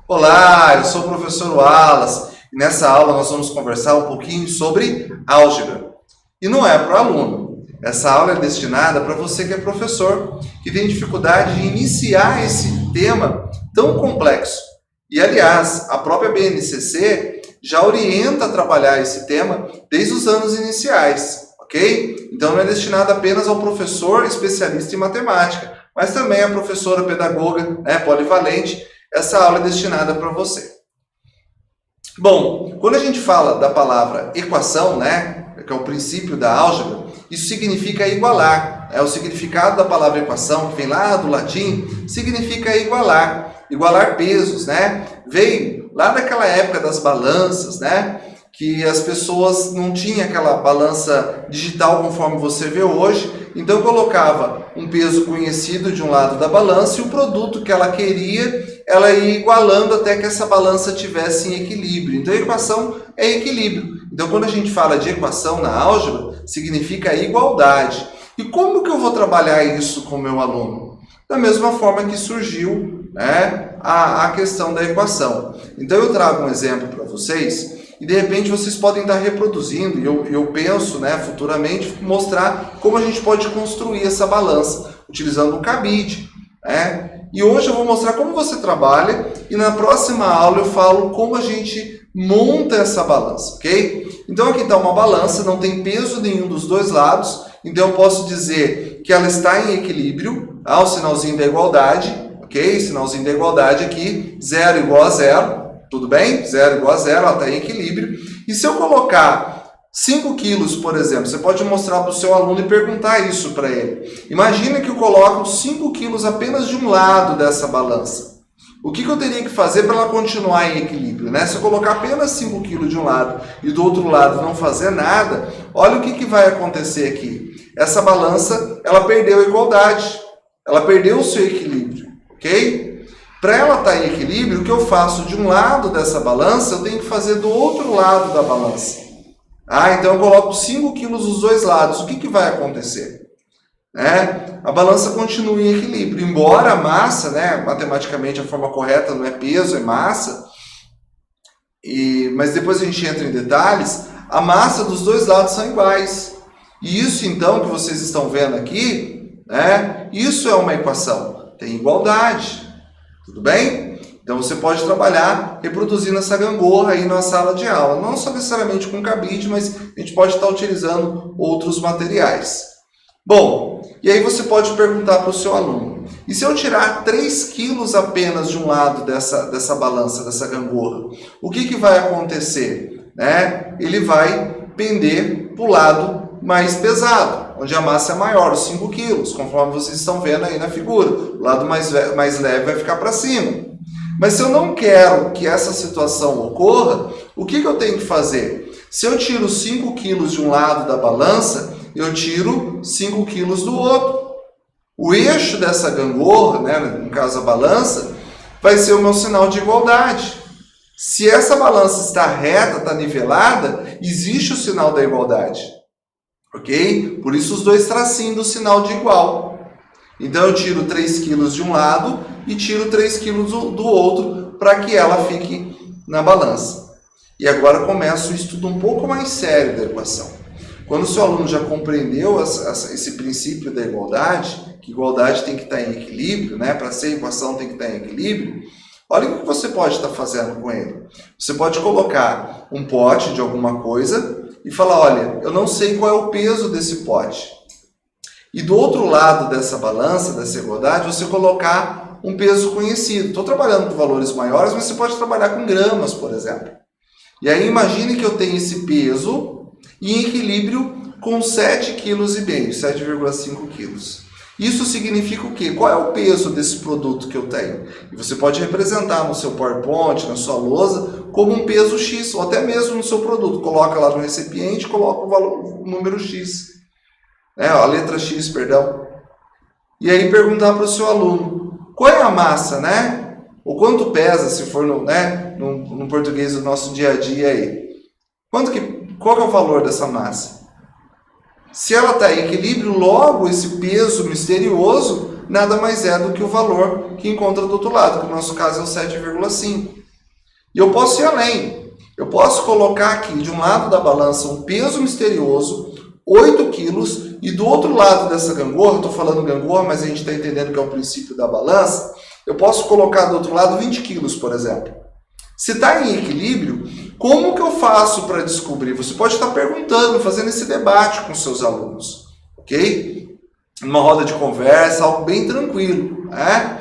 Olá, eu sou o professor Wallace e nessa aula nós vamos conversar um pouquinho sobre álgebra. E não é para o aluno. Essa aula é destinada para você que é professor, que tem dificuldade de iniciar esse tema tão complexo. E, aliás, a própria BNCC já orienta a trabalhar esse tema desde os anos iniciais, ok? Então não é destinada apenas ao professor especialista em matemática, mas também à professora pedagoga, polivalente. Essa aula é destinada para você. Bom, quando a gente fala da palavra equação, que é o princípio da álgebra, isso significa igualar. O significado da palavra equação, que vem lá do latim, significa igualar. Igualar pesos, Veio lá daquela época das balanças, que as pessoas não tinham aquela balança digital conforme você vê hoje, então colocava um peso conhecido de um lado da balança e o produto que ela queria, ela ia igualando até que essa balança tivesse em equilíbrio. Então a equação é equilíbrio. Então quando a gente fala de equação na álgebra, significa igualdade. E como que eu vou trabalhar isso com o meu aluno? Da mesma forma que surgiu a questão da equação. Então eu trago um exemplo para vocês e de repente vocês podem estar reproduzindo, e eu penso futuramente mostrar como a gente pode construir essa balança utilizando um cabide. E hoje eu vou mostrar como você trabalha e na próxima aula eu falo como a gente monta essa balança, ok? Então aqui está uma balança, não tem peso nenhum dos dois lados, então eu posso dizer que ela está em equilíbrio, o sinalzinho da igualdade, ok? Sinalzinho da igualdade aqui, 0 igual a 0, tudo bem? 0 igual a 0, ela está em equilíbrio. E se eu colocar 5 quilos, por exemplo, você pode mostrar para o seu aluno e perguntar isso para ele. Imagina que eu coloco 5 quilos apenas de um lado dessa balança. O que eu teria que fazer para ela continuar em equilíbrio? Se eu colocar apenas 5 quilos de um lado e do outro lado não fazer nada, olha o que vai acontecer aqui. Essa balança, ela perdeu a igualdade. Ela perdeu o seu equilíbrio, ok? Para ela estar em equilíbrio, o que eu faço de um lado dessa balança, eu tenho que fazer do outro lado da balança. Então eu coloco 5 quilos dos dois lados. O que vai acontecer? A balança continua em equilíbrio. Embora a massa, matematicamente a forma correta não é peso, é massa, mas depois a gente entra em detalhes, a massa dos dois lados são iguais. E isso então que vocês estão vendo aqui, isso é uma equação. Tem igualdade. Tudo bem? Então você pode trabalhar reproduzindo essa gangorra aí na sala de aula. Não só necessariamente com cabide, mas a gente pode estar utilizando outros materiais. Bom, e aí você pode perguntar para o seu aluno, e se eu tirar 3 quilos apenas de um lado dessa balança, dessa gangorra, o que vai acontecer? Ele vai pender para o lado mais pesado, onde a massa é maior, os 5 quilos, conforme vocês estão vendo aí na figura. O lado mais leve vai ficar para cima. Mas se eu não quero que essa situação ocorra, o que eu tenho que fazer? Se eu tiro 5 quilos de um lado da balança, eu tiro 5 quilos do outro. O eixo dessa gangorra, no caso a balança, vai ser o meu sinal de igualdade. Se essa balança está reta, está nivelada, existe o sinal da igualdade. Ok? Por isso os dois tracinhos do sinal de igual. Então eu tiro 3 quilos de um lado e tiro 3 quilos do outro para que ela fique na balança. E agora começa o estudo um pouco mais sério da equação. Quando o seu aluno já compreendeu esse princípio da igualdade, que igualdade tem que estar em equilíbrio, para ser equação tem que estar em equilíbrio, olha o que você pode estar fazendo com ele. Você pode colocar um pote de alguma coisa e falar, olha, eu não sei qual é o peso desse pote. E do outro lado dessa balança, dessa igualdade, você colocar um peso conhecido. Estou trabalhando com valores maiores, mas você pode trabalhar com gramas, por exemplo. E aí imagine que eu tenho esse peso em equilíbrio com 7,5 kg, 7,5 quilos. Isso significa o quê? Qual é o peso desse produto que eu tenho? E você pode representar no seu PowerPoint, na sua lousa, como um peso X, ou até mesmo no seu produto. Coloca lá no recipiente, coloca o número X. A letra X, perdão. E aí perguntar para o seu aluno, qual é a massa, Ou quanto pesa, se for no português do nosso dia a dia aí. Qual que é o valor dessa massa? Se ela está em equilíbrio, logo esse peso misterioso nada mais é do que o valor que encontra do outro lado, que no nosso caso é o 7,5. E eu posso ir além. Eu posso colocar aqui de um lado da balança um peso misterioso, 8 quilos, e do outro lado dessa gangorra, estou falando gangorra, mas a gente está entendendo que é o princípio da balança, eu posso colocar do outro lado 20 quilos, por exemplo. Se está em equilíbrio, como que eu faço para descobrir? Você pode estar perguntando, fazendo esse debate com seus alunos, ok? Numa roda de conversa, algo bem tranquilo, né?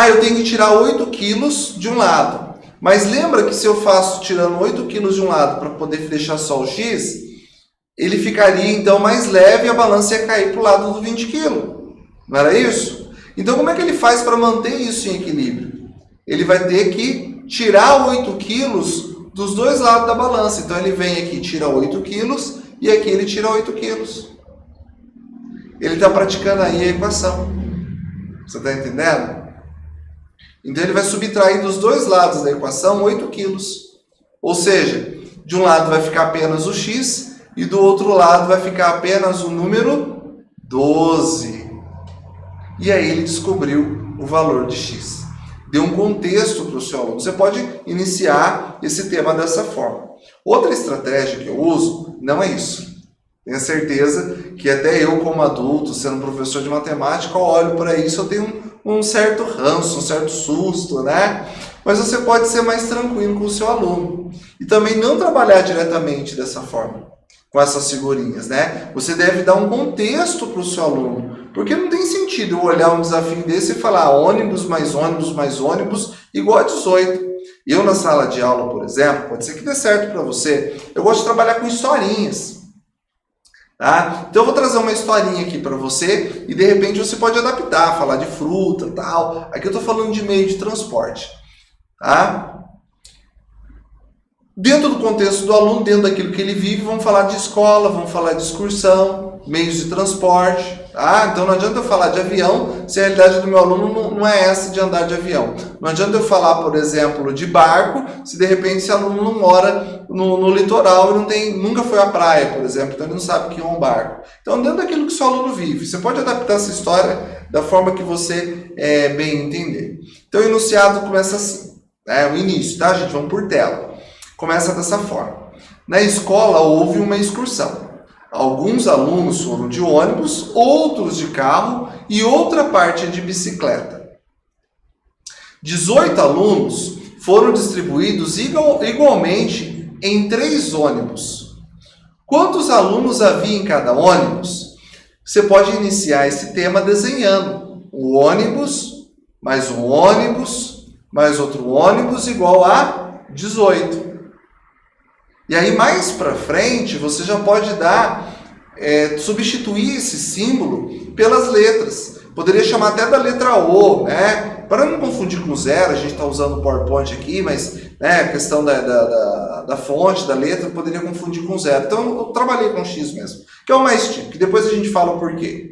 Eu tenho que tirar 8 quilos de um lado. Mas lembra que se eu faço tirando 8 quilos de um lado para poder deixar só o X, ele ficaria então mais leve e a balança ia cair para o lado do 20 quilos. Não era isso? Então como é que ele faz para manter isso em equilíbrio? Ele vai ter que tirar 8 quilos dos dois lados da balança. Então ele vem aqui e tira 8 quilos e aqui ele tira 8 quilos. Ele está praticando aí a equação. Você está entendendo? Então ele vai subtrair dos dois lados da equação 8 quilos. Ou seja, de um lado vai ficar apenas o x e do outro lado vai ficar apenas o número 12. E aí ele descobriu o valor de x. Deu um contexto para o seu aluno. Você pode iniciar esse tema dessa forma. Outra estratégia que eu uso não é isso. Tenho certeza que até eu, como adulto, sendo professor de matemática, olho para isso, eu tenho um certo ranço, um certo susto, né? Mas você pode ser mais tranquilo com o seu aluno. E também não trabalhar diretamente dessa forma, com essas figurinhas, né? Você deve dar um contexto para o seu aluno. Porque não tem sentido eu olhar um desafio desse e falar ônibus mais ônibus mais ônibus igual a 18. Eu, na sala de aula, por exemplo, pode ser que dê certo para você, eu gosto de trabalhar com historinhas. Tá? Então eu vou trazer uma historinha aqui para você e de repente você pode adaptar, falar de fruta, tal. Aqui eu estou falando de meio de transporte. Tá? Dentro do contexto do aluno, dentro daquilo que ele vive, vamos falar de escola, vamos falar de excursão, meios de transporte. Tá? Então não adianta eu falar de avião se a realidade do meu aluno não é essa de andar de avião. Não adianta eu falar, por exemplo, de barco se de repente esse aluno não mora no litoral e nunca foi à praia, por exemplo, então ele não sabe o que é um barco. Então dentro daquilo que o seu aluno vive, você pode adaptar essa história da forma que você bem entender. Então o enunciado começa assim, né? O início, tá, gente? Vamos por tela. Começa dessa forma. Na escola houve uma excursão. Alguns alunos foram de ônibus, outros de carro e outra parte de bicicleta. 18 alunos foram distribuídos igualmente em 3 ônibus. Quantos alunos havia em cada ônibus? Você pode iniciar esse tema desenhando o ônibus, mais um ônibus, mais outro ônibus igual a 18. E aí mais para frente você já pode substituir esse símbolo pelas letras. Poderia chamar até da letra O, né? Para não confundir com zero, a gente está usando o PowerPoint aqui, mas né, a questão da fonte, da letra, poderia confundir com zero. Então eu trabalhei com X mesmo, que é o mais típico, que depois a gente fala o porquê.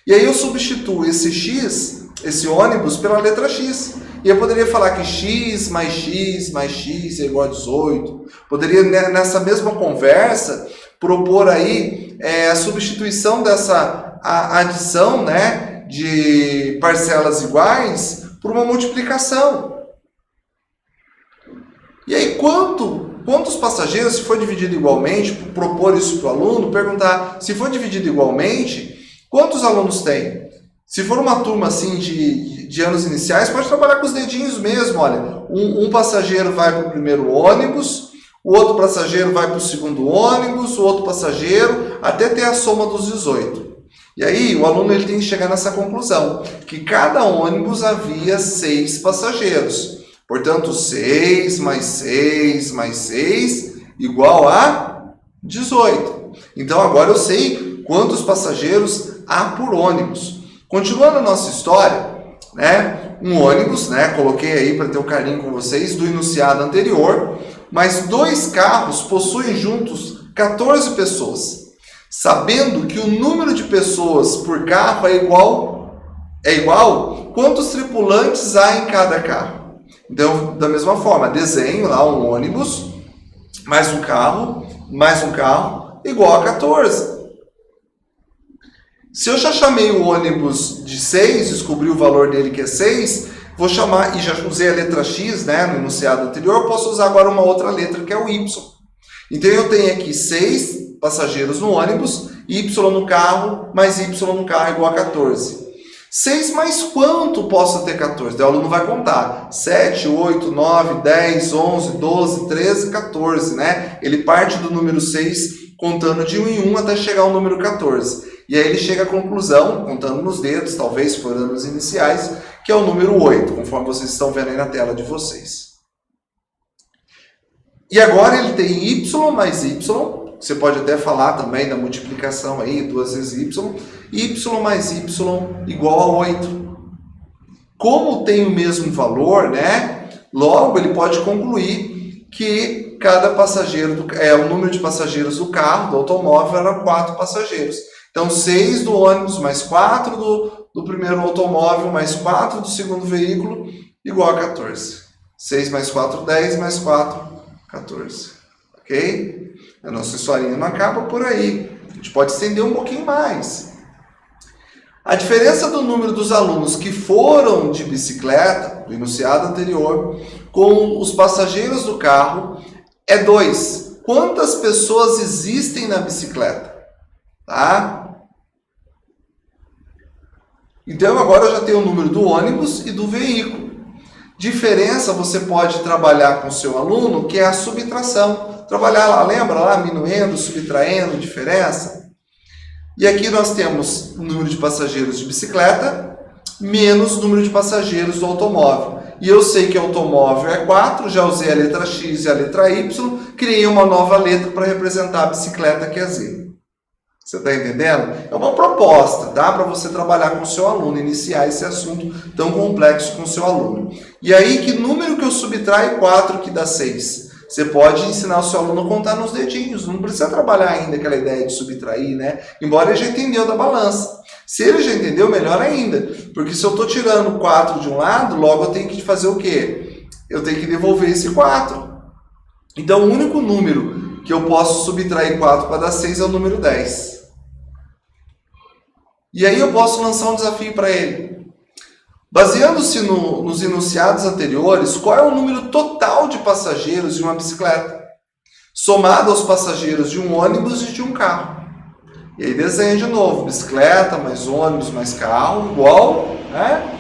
E aí eu substituo esse X, esse ônibus, pela letra X. E eu poderia falar que X mais X é igual a 18. Poderia, nessa mesma conversa, propor aí a substituição dessa adição, né, de parcelas iguais por uma multiplicação. E aí, quantos passageiros, se for dividido igualmente, propor isso para o aluno, perguntar, se for dividido igualmente, quantos alunos tem? Se for uma turma assim de anos iniciais, pode trabalhar com os dedinhos mesmo, olha. Um passageiro vai para o primeiro ônibus, o outro passageiro vai para o segundo ônibus, o outro passageiro, até ter a soma dos 18. E aí o aluno ele tem que chegar nessa conclusão, que cada ônibus havia 6 passageiros. Portanto, 6 mais 6 mais 6 igual a 18. Então agora eu sei quantos passageiros há por ônibus. Continuando a nossa história, né, um ônibus, né, coloquei aí para ter um carinho com vocês, do enunciado anterior, mas 2 carros possuem juntos 14 pessoas. Sabendo que o número de pessoas por carro é igual, quantos tripulantes há em cada carro? Então, da mesma forma, desenho lá um ônibus, mais um carro, igual a 14. Se eu já chamei o ônibus de 6, descobri o valor dele que é 6, vou chamar, e já usei a letra X, né, no enunciado anterior, eu posso usar agora uma outra letra que é o Y. Então eu tenho aqui 6 passageiros no ônibus, Y no carro, mais Y no carro igual a 14. 6 mais quanto posso ter 14? O aluno vai contar. 7, 8, 9, 10, 11, 12, 13, 14, né? Ele parte do número 6 contando de 1 em 1 até chegar ao número 14. E aí ele chega à conclusão, contando nos dedos, talvez se for anos iniciais, que é o número 8, conforme vocês estão vendo aí na tela de vocês. E agora ele tem Y mais Y. Você pode até falar também da multiplicação aí, 2 vezes Y. Y mais Y igual a 8. Como tem o mesmo valor, né? Logo ele pode concluir que cada passageiro, o número de passageiros do carro, do automóvel, era 4 passageiros. Então 6 do ônibus mais 4 do primeiro automóvel mais 4 do segundo veículo igual a 14. 6 mais 4, 10 mais 4, 14. Ok? A nossa historinha não acaba por aí. A gente pode estender um pouquinho mais. A diferença do número dos alunos que foram de bicicleta, do enunciado anterior, com os passageiros do carro, é 2. Quantas pessoas existem na bicicleta? Tá? Então agora eu já tenho o número do ônibus e do veículo. Diferença você pode trabalhar com o seu aluno, que é a subtração. Trabalhar lá, lembra lá, minuendo, subtraindo, diferença? E aqui nós temos o número de passageiros de bicicleta menos o número de passageiros do automóvel. E eu sei que automóvel é 4, já usei a letra X e a letra Y, criei uma nova letra para representar a bicicleta, que é Z. Você está entendendo? É uma proposta, tá? Para você trabalhar com o seu aluno, iniciar esse assunto tão complexo com o seu aluno. E aí, que número que eu subtraio 4 que dá 6? Você pode ensinar o seu aluno a contar nos dedinhos, não precisa trabalhar ainda aquela ideia de subtrair, né? Embora ele já entendeu da balança. Se ele já entendeu, melhor ainda. Porque se eu estou tirando 4 de um lado, logo eu tenho que fazer o quê? Eu tenho que devolver esse 4. Então, o único número que eu posso subtrair 4 para dar 6 é o número 10. E aí eu posso lançar um desafio para ele. Baseando-se nos enunciados anteriores, qual é o número total de passageiros de uma bicicleta? Somado aos passageiros de um ônibus e de um carro. E aí desenha de novo, bicicleta mais ônibus mais carro, igual, né?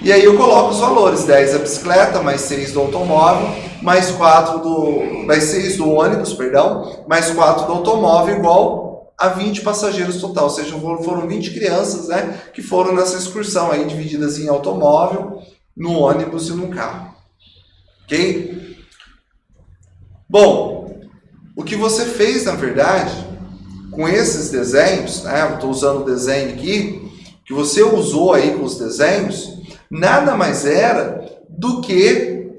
E aí eu coloco os valores, 10 da bicicleta, mais 6 do automóvel, mais 6 do ônibus, perdão, mais 4 do automóvel, igual a 20 passageiros total, ou seja, foram 20 crianças, né, que foram nessa excursão aí, divididas em automóvel, no ônibus e no carro. Ok? Bom, o que você fez, na verdade, com esses desenhos, né, eu estou usando o desenho aqui, que você usou aí com os desenhos, nada mais era do que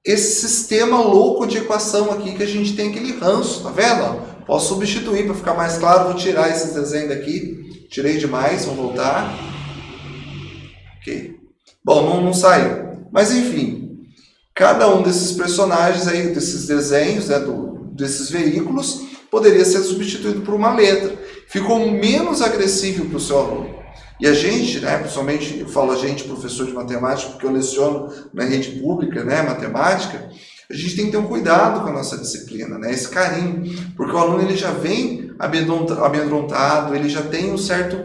esse sistema louco de equação aqui que a gente tem aquele ranço, tá vendo? Posso substituir para ficar mais claro, vou tirar esses desenhos daqui. Tirei demais, vamos voltar. Ok. Bom, não saiu. Mas enfim, cada um desses personagens aí, desses desenhos, né, desses veículos, poderia ser substituído por uma letra. Ficou menos agressivo para o seu aluno. E a gente, né, principalmente, eu falo a gente, professor de matemática, porque eu leciono na rede pública, né, matemática, a gente tem que ter um cuidado com a nossa disciplina, né, esse carinho, porque o aluno ele já vem amedrontado, ele já tem um certo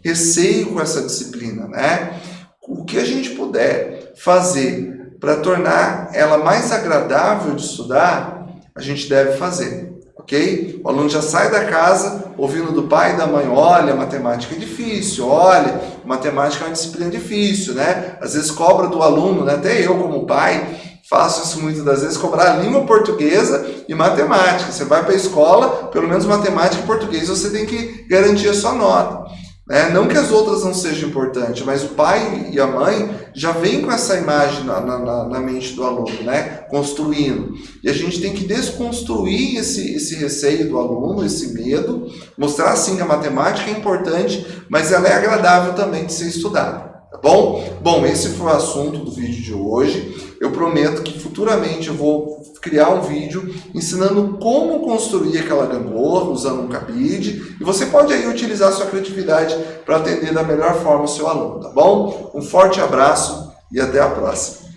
receio com essa disciplina, né? O que a gente puder fazer para tornar ela mais agradável de estudar, a gente deve fazer. Ok? O aluno já sai da casa ouvindo do pai e da mãe, olha, matemática é difícil, olha, matemática é uma disciplina difícil, né? Às vezes cobra do aluno, né? Até eu como pai faço isso muitas das vezes, cobrar língua portuguesa e matemática. Você vai para a escola, pelo menos matemática e português, você tem que garantir a sua nota. Né? Não que as outras não sejam importantes, mas o pai e a mãe já vêm com essa imagem na mente do aluno, né? Construindo. E a gente tem que desconstruir esse receio do aluno, esse medo, mostrar sim que a matemática é importante, mas ela é agradável também de ser estudada. bom? Bom, esse foi o assunto do vídeo de hoje. Eu prometo que futuramente eu vou criar um vídeo ensinando como construir aquela gangorra usando um cabide, e você pode aí utilizar a sua criatividade para atender da melhor forma o seu aluno, tá bom? Um forte abraço e até a próxima.